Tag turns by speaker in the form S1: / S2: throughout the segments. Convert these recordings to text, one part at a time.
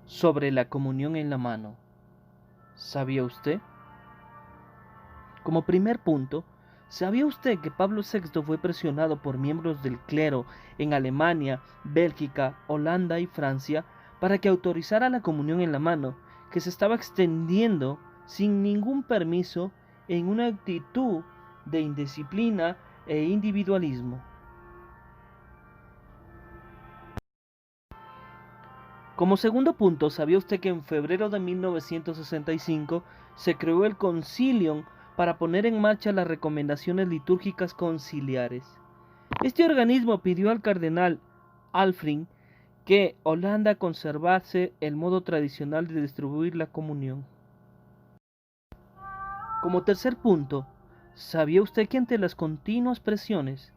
S1: sobre la comunión en la mano. ¿Sabía usted? Como primer punto, ¿sabía usted que Pablo VI fue presionado por miembros del clero en Alemania, Bélgica, Holanda y Francia para que autorizara la comunión en la mano, que se estaba extendiendo sin ningún permiso en una actitud de indisciplina e individualismo? Como segundo punto, ¿sabía usted que en febrero de 1965 se creó el Concilium para poner en marcha las recomendaciones litúrgicas conciliares? Este organismo pidió al cardenal Alfring que Holanda conservase el modo tradicional de distribuir la comunión. Como tercer punto, ¿sabía usted que ante las continuas presiones,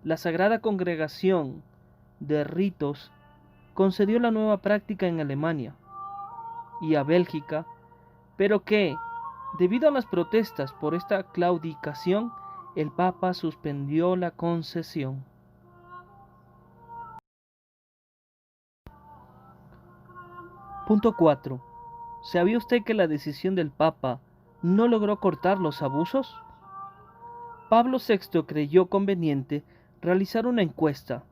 S1: la Sagrada Congregación de Ritos concedió la nueva práctica en Alemania y a Bélgica, pero que, debido a las protestas por esta claudicación, el Papa suspendió la concesión? Punto 4. ¿Sabía usted que la decisión del Papa no logró cortar los abusos? Pablo VI creyó conveniente realizar una encuesta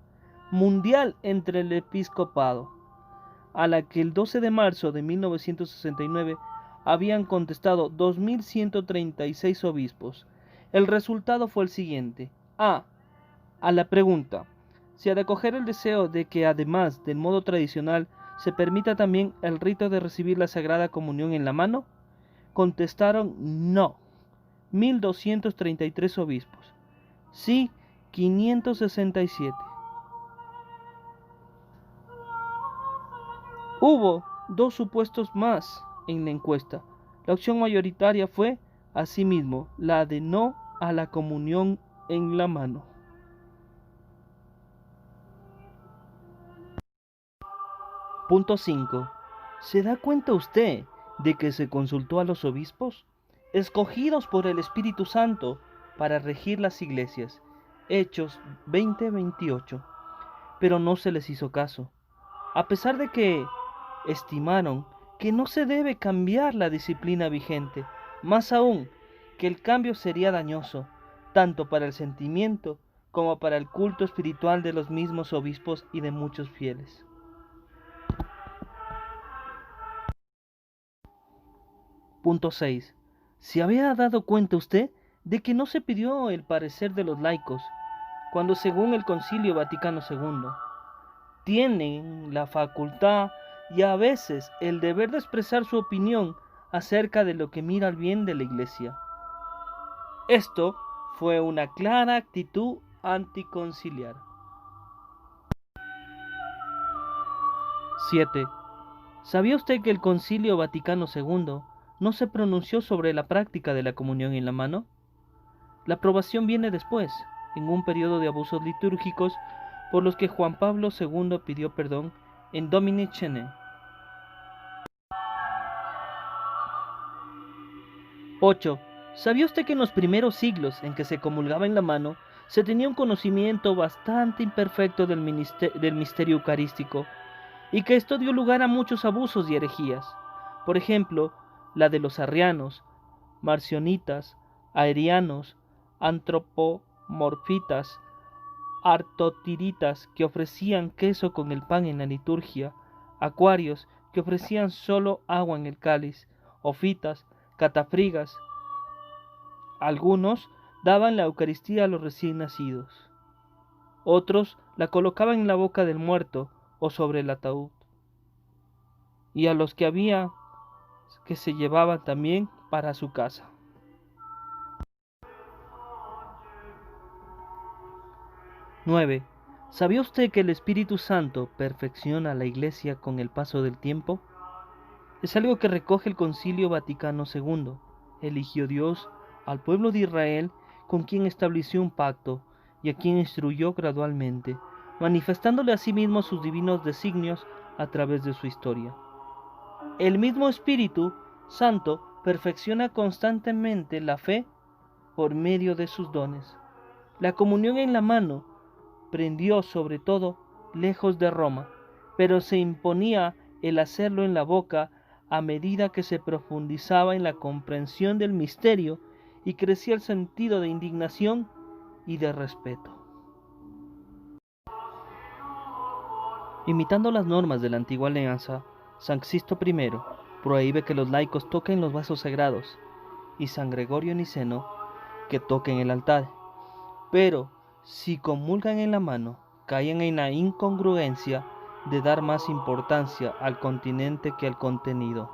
S1: mundial entre el episcopado, a la que el 12 de marzo de 1969 habían contestado 2.136 obispos. El resultado fue el siguiente. A la pregunta, si ha de acoger el deseo de que además del modo tradicional se permita también el rito de recibir la Sagrada Comunión en la mano, contestaron no, 1.233 obispos. Sí, 567. Hubo dos supuestos más en la encuesta. La opción mayoritaria fue, asimismo, la de no a la comunión en la mano. Punto 5. ¿Se da cuenta usted de que se consultó a los obispos, escogidos por el Espíritu Santo para regir las iglesias? Hechos 20:28. Pero no se les hizo caso, a pesar de que estimaron que no se debe cambiar la disciplina vigente, más aún que el cambio sería dañoso, tanto para el sentimiento como para el culto espiritual de los mismos obispos y de muchos fieles. Punto 6. ¿Se había dado cuenta usted de que no se pidió el parecer de los laicos, cuando según el Concilio Vaticano II, tienen la facultad y a veces el deber de expresar su opinión acerca de lo que mira al bien de la Iglesia? Esto fue una clara actitud anticonciliar. 7. ¿Sabía usted que el Concilio Vaticano II no se pronunció sobre la práctica de la comunión en la mano? La aprobación viene después, en un periodo de abusos litúrgicos por los que Juan Pablo II pidió perdón en Domini Cene. 8. ¿Sabía usted que en los primeros siglos en que se comulgaba en la mano se tenía un conocimiento bastante imperfecto del misterio eucarístico y que esto dio lugar a muchos abusos y herejías? Por ejemplo, la de los arrianos, marcionitas, aerianos, antropomorfitas, artotiritas que ofrecían queso con el pan en la liturgia, acuarios que ofrecían solo agua en el cáliz, ofitas, catafrigas. Algunos daban la Eucaristía a los recién nacidos, otros la colocaban en la boca del muerto o sobre el ataúd, y a los que había que se llevaban también para su casa. 9. ¿Sabía usted que el Espíritu Santo perfecciona a la Iglesia con el paso del tiempo? Es algo que recoge el Concilio Vaticano II. Eligió Dios al pueblo de Israel, con quien estableció un pacto y a quien instruyó gradualmente, manifestándole a sí mismo sus divinos designios a través de su historia. El mismo Espíritu Santo perfecciona constantemente la fe por medio de sus dones. La comunión en la mano prendió sobre todo lejos de Roma, pero se imponía el hacerlo en la boca a medida que se profundizaba en la comprensión del misterio y crecía el sentido de indignación y de respeto. Imitando las normas de la antigua alianza, San Sixto I prohíbe que los laicos toquen los vasos sagrados y San Gregorio Niceno que toquen el altar. Pero si comulgan en la mano, caen en la incongruencia de dar más importancia al continente que al contenido.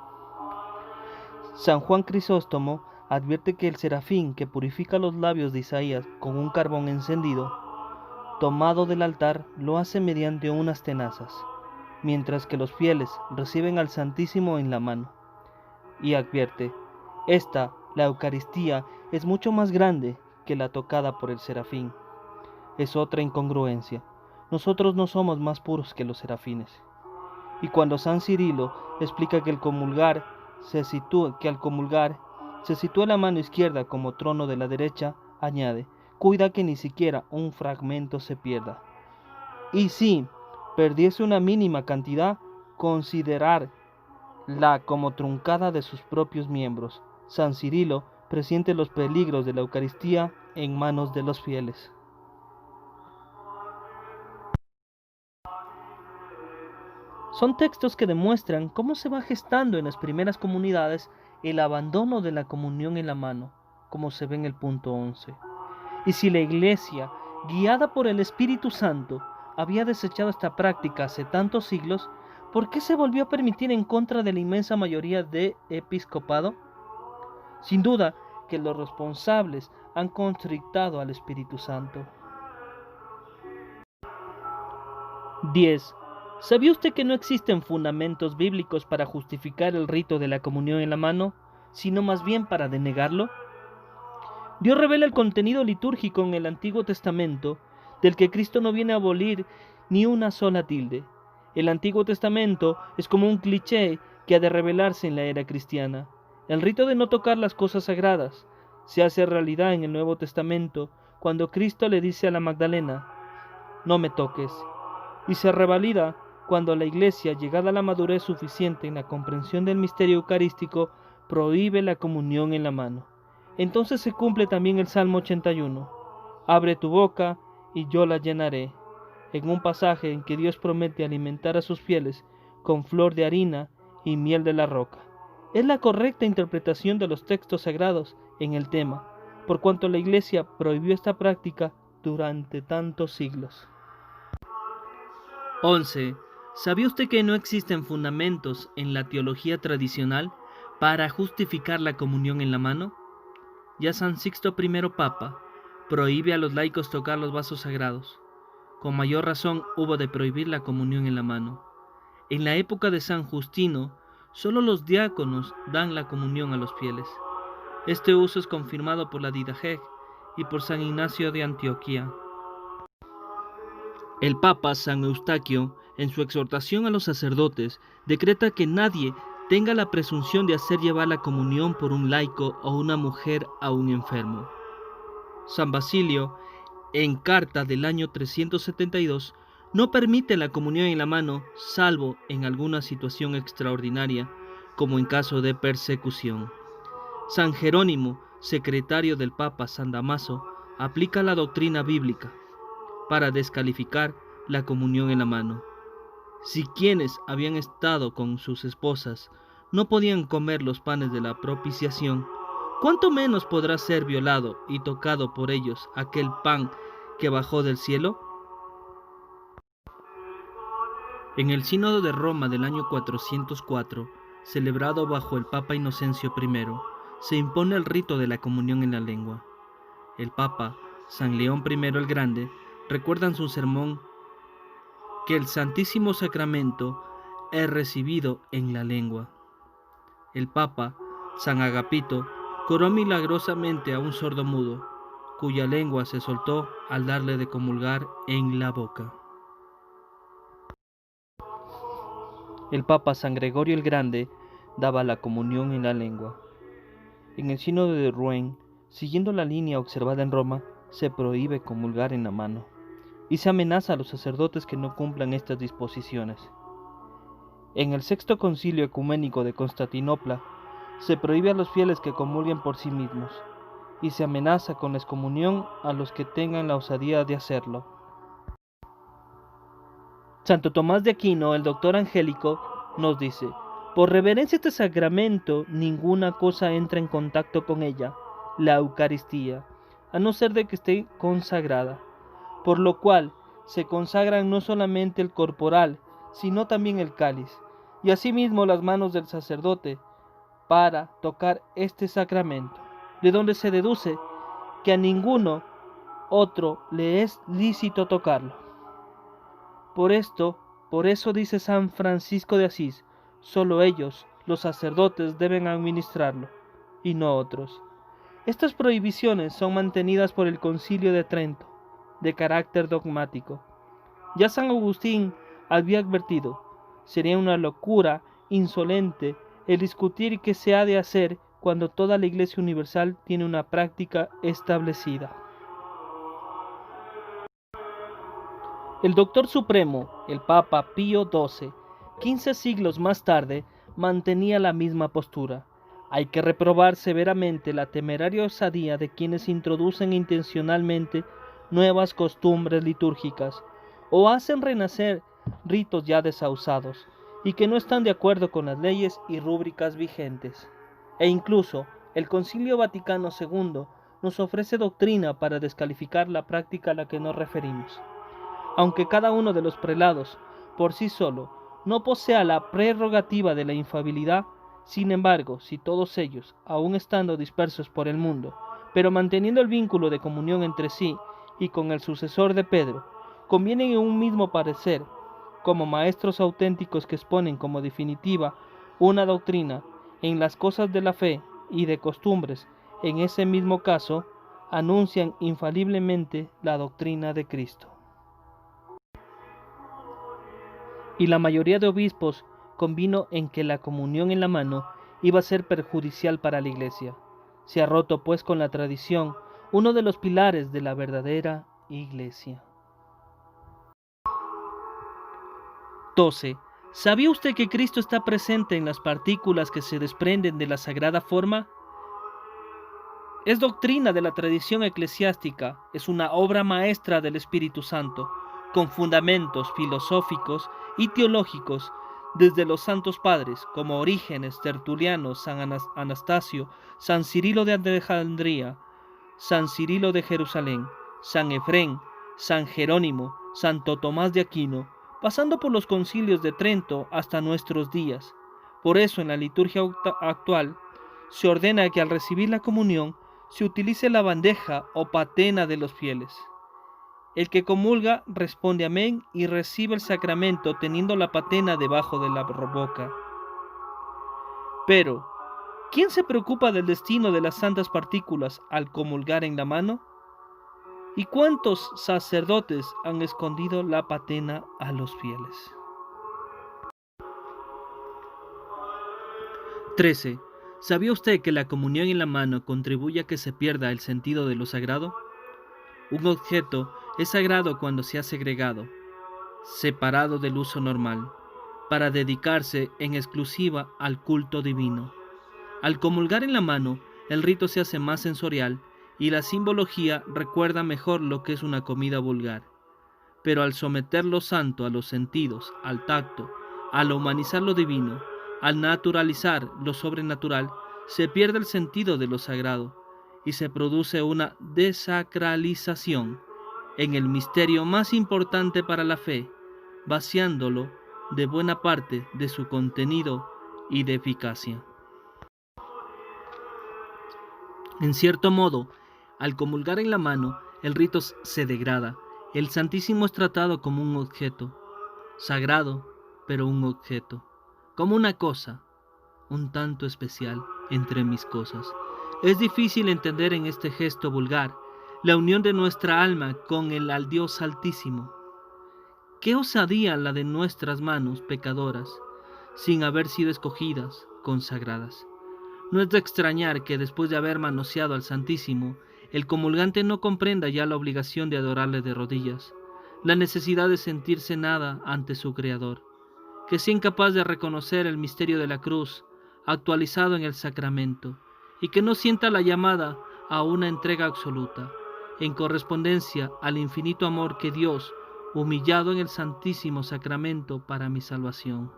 S1: San Juan Crisóstomo advierte que el serafín que purifica los labios de Isaías con un carbón encendido, tomado del altar, lo hace mediante unas tenazas, mientras que los fieles reciben al Santísimo en la mano. Y advierte, la Eucaristía, es mucho más grande que la tocada por el serafín. Es otra incongruencia. Nosotros no somos más puros que los serafines. Y cuando San Cirilo explica que al comulgar se sitúa la mano izquierda como trono de la derecha, añade, cuida que ni siquiera un fragmento se pierda. Y si perdiese una mínima cantidad, considerarla como truncada de sus propios miembros. San Cirilo presiente los peligros de la Eucaristía en manos de los fieles. Son textos que demuestran cómo se va gestando en las primeras comunidades el abandono de la comunión en la mano, como se ve en el punto 11. Y si la Iglesia, guiada por el Espíritu Santo, había desechado esta práctica hace tantos siglos, ¿por qué se volvió a permitir en contra de la inmensa mayoría de episcopado? Sin duda que los responsables han contrictado al Espíritu Santo. 10. ¿Sabía usted que no existen fundamentos bíblicos para justificar el rito de la comunión en la mano, sino más bien para denegarlo? Dios revela el contenido litúrgico en el Antiguo Testamento, del que Cristo no viene a abolir ni una sola tilde. El Antiguo Testamento es como un cliché que ha de revelarse en la era cristiana. El rito de no tocar las cosas sagradas se hace realidad en el Nuevo Testamento cuando Cristo le dice a la Magdalena, no me toques, y se revalida cuando la Iglesia, llegada a la madurez suficiente en la comprensión del misterio eucarístico, prohíbe la comunión en la mano. Entonces se cumple también el Salmo 81. Abre tu boca y yo la llenaré. En un pasaje en que Dios promete alimentar a sus fieles con flor de harina y miel de la roca. Es la correcta interpretación de los textos sagrados en el tema, por cuanto la Iglesia prohibió esta práctica durante tantos siglos. 11. ¿Sabía usted que no existen fundamentos en la teología tradicional para justificar la comunión en la mano? Ya San Sixto I Papa prohíbe a los laicos tocar los vasos sagrados. Con mayor razón hubo de prohibir la comunión en la mano. En la época de San Justino, solo los diáconos dan la comunión a los fieles. Este uso es confirmado por la Didache y por San Ignacio de Antioquía. El Papa San Eustaquio, en su exhortación a los sacerdotes, decreta que nadie tenga la presunción de hacer llevar la comunión por un laico o una mujer a un enfermo. San Basilio, en carta del año 372, no permite la comunión en la mano, salvo en alguna situación extraordinaria, como en caso de persecución. San Jerónimo, secretario del Papa San Damaso, aplica la doctrina bíblica para descalificar la comunión en la mano. Si quienes habían estado con sus esposas no podían comer los panes de la propiciación, ¿cuánto menos podrá ser violado y tocado por ellos aquel pan que bajó del cielo? En el Sínodo de Roma del año 404, celebrado bajo el Papa Inocencio I, se impone el rito de la comunión en la lengua. El Papa San León I el Grande recuerda en su sermón que el Santísimo Sacramento es recibido en la lengua. El Papa San Agapito curó milagrosamente a un sordomudo, cuya lengua se soltó al darle de comulgar en la boca. El Papa San Gregorio el Grande daba la comunión en la lengua. En el Sínodo de Rouen, siguiendo la línea observada en Roma, se prohíbe comulgar en la mano y se amenaza a los sacerdotes que no cumplan estas disposiciones. En el Sexto Concilio Ecuménico de Constantinopla se prohíbe a los fieles que comulguen por sí mismos, y se amenaza con la excomunión a los que tengan la osadía de hacerlo. Santo Tomás de Aquino, el doctor angélico, nos dice: por reverencia a este sacramento, ninguna cosa entra en contacto con ella, la Eucaristía, a no ser de que esté consagrada, por lo cual se consagran no solamente el corporal, sino también el cáliz, y asimismo las manos del sacerdote, para tocar este sacramento, de donde se deduce que a ninguno otro le es lícito tocarlo. Por eso dice San Francisco de Asís, solo ellos, los sacerdotes, deben administrarlo, y no otros. Estas prohibiciones son mantenidas por el Concilio de Trento, de carácter dogmático. Ya San Agustín había advertido: sería una locura insolente el discutir qué se ha de hacer cuando toda la Iglesia Universal tiene una práctica establecida. El Doctor Supremo, el Papa Pío XII, 15 siglos más tarde, mantenía la misma postura. Hay que reprobar severamente la temeraria osadía de quienes introducen intencionalmente nuevas costumbres litúrgicas o hacen renacer ritos ya desahuciados y que no están de acuerdo con las leyes y rúbricas vigentes. E incluso el Concilio Vaticano II nos ofrece doctrina para descalificar la práctica a la que nos referimos. Aunque cada uno de los prelados, por sí solo, no posea la prerrogativa de la infalibilidad, sin embargo, si todos ellos, aun estando dispersos por el mundo, pero manteniendo el vínculo de comunión entre sí y con el sucesor de Pedro, convienen en un mismo parecer, como maestros auténticos que exponen como definitiva una doctrina en las cosas de la fe y de costumbres, en ese mismo caso, anuncian infaliblemente la doctrina de Cristo. Y la mayoría de obispos convino en que la comunión en la mano iba a ser perjudicial para la Iglesia. Se ha roto pues con la tradición uno de los pilares de la verdadera Iglesia. 12. ¿Sabía usted que Cristo está presente en las partículas que se desprenden de la sagrada forma? Es doctrina de la tradición eclesiástica, es una obra maestra del Espíritu Santo, con fundamentos filosóficos y teológicos desde los santos padres como Orígenes, Tertuliano, San Anastasio, San Cirilo de Alejandría, San Cirilo de Jerusalén, San Efrén, San Jerónimo, Santo Tomás de Aquino, pasando por los concilios de Trento hasta nuestros días. Por eso en la liturgia actual se ordena que al recibir la comunión se utilice la bandeja o patena de los fieles. El que comulga responde amén y recibe el sacramento teniendo la patena debajo de la boca. Pero, ¿quién se preocupa del destino de las santas partículas al comulgar en la mano? ¿Y cuántos sacerdotes han escondido la patena a los fieles? 13. ¿Sabía usted que la comunión en la mano contribuye a que se pierda el sentido de lo sagrado? Un objeto es sagrado cuando se ha segregado, separado del uso normal, para dedicarse en exclusiva al culto divino. Al comulgar en la mano, el rito se hace más sensorial y la simbología recuerda mejor lo que es una comida vulgar. Pero al someter lo santo a los sentidos, al tacto, al humanizar lo divino, al naturalizar lo sobrenatural, se pierde el sentido de lo sagrado y se produce una desacralización en el misterio más importante para la fe, vaciándolo de buena parte de su contenido y de eficacia. En cierto modo, al comulgar en la mano, el rito se degrada. El Santísimo es tratado como un objeto, sagrado, pero un objeto, como una cosa, un tanto especial entre mis cosas. Es difícil entender en este gesto vulgar la unión de nuestra alma con el al Dios Altísimo. Qué osadía la de nuestras manos pecadoras, sin haber sido escogidas, consagradas. No es de extrañar que después de haber manoseado al Santísimo, el comulgante no comprenda ya la obligación de adorarle de rodillas, la necesidad de sentirse nada ante su Creador, que sea incapaz de reconocer el misterio de la cruz actualizado en el sacramento y que no sienta la llamada a una entrega absoluta, en correspondencia al infinito amor que Dios, humillado en el Santísimo Sacramento para mi salvación.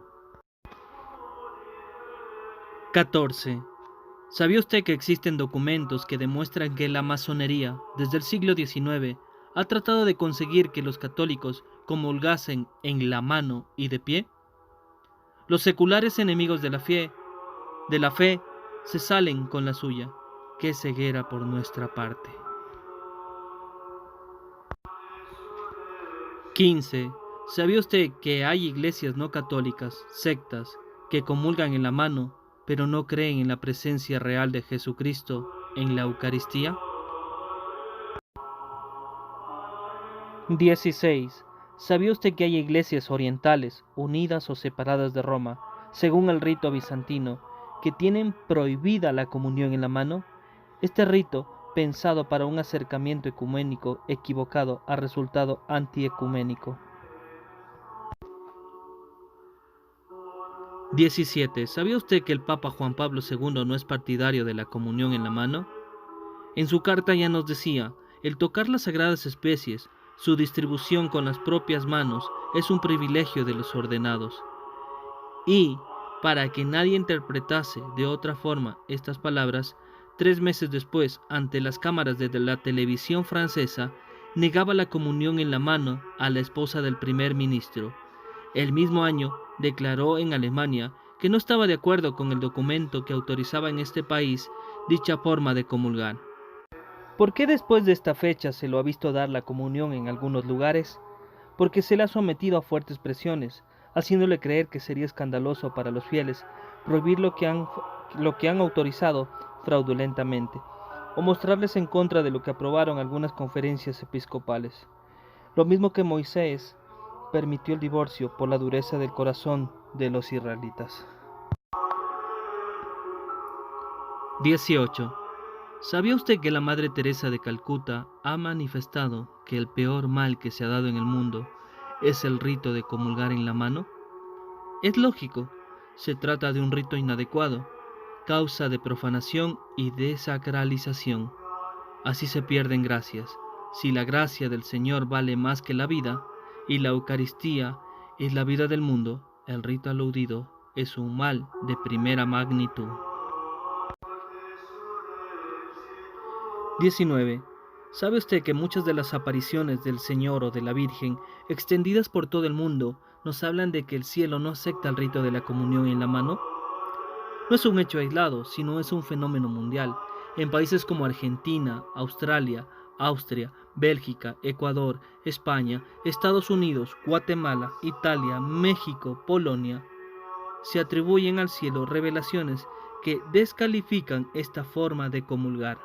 S1: 14. ¿Sabía usted que existen documentos que demuestran que la masonería, desde el siglo XIX, ha tratado de conseguir que los católicos comulgasen en la mano y de pie? Los seculares enemigos de la fe, se salen con la suya. Qué ceguera por nuestra parte. 15. ¿Sabía usted que hay iglesias no católicas, sectas, que comulgan en la mano, pero no creen en la presencia real de Jesucristo en la Eucaristía? 16. ¿Sabía usted que hay iglesias orientales, unidas o separadas de Roma, según el rito bizantino, que tienen prohibida la comunión en la mano? Este rito, pensado para un acercamiento ecuménico equivocado, ha resultado antiecuménico. 17. ¿Sabía usted que el Papa Juan Pablo II no es partidario de la comunión en la mano? En su carta ya nos decía, el tocar las sagradas especies, su distribución con las propias manos, es un privilegio de los ordenados. Y, para que nadie interpretase de otra forma estas palabras, 3 meses después, ante las cámaras de la televisión francesa, negaba la comunión en la mano a la esposa del primer ministro. El mismo año, declaró en Alemania que no estaba de acuerdo con el documento que autorizaba en este país dicha forma de comulgar. ¿Por qué después de esta fecha se lo ha visto dar la comunión en algunos lugares? Porque se le ha sometido a fuertes presiones, haciéndole creer que sería escandaloso para los fieles prohibir lo que han autorizado fraudulentamente, o mostrarles en contra de lo que aprobaron algunas conferencias episcopales. Lo mismo que Moisés permitió el divorcio por la dureza del corazón de los israelitas. 18. ¿Sabía usted que la Madre Teresa de Calcuta ha manifestado que el peor mal que se ha dado en el mundo es el rito de comulgar en la mano? Es lógico, se trata de un rito inadecuado, causa de profanación y desacralización. Así se pierden gracias. Si la gracia del Señor vale más que la vida, y la Eucaristía es la vida del mundo, el rito aludido es un mal de primera magnitud. 19. ¿Sabe usted que muchas de las apariciones del Señor o de la Virgen, extendidas por todo el mundo, nos hablan de que el cielo no acepta el rito de la comunión en la mano? No es un hecho aislado, sino es un fenómeno mundial. En países como Argentina, Australia, Austria, Bélgica, Ecuador, España, Estados Unidos, Guatemala, Italia, México, Polonia, se atribuyen al cielo revelaciones que descalifican esta forma de comulgar.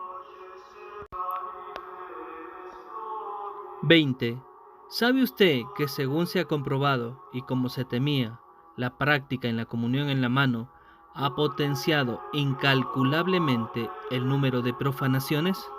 S1: 20. ¿Sabe usted que según se ha comprobado, y como se temía, la práctica en la comunión en la mano ha potenciado incalculablemente el número de profanaciones?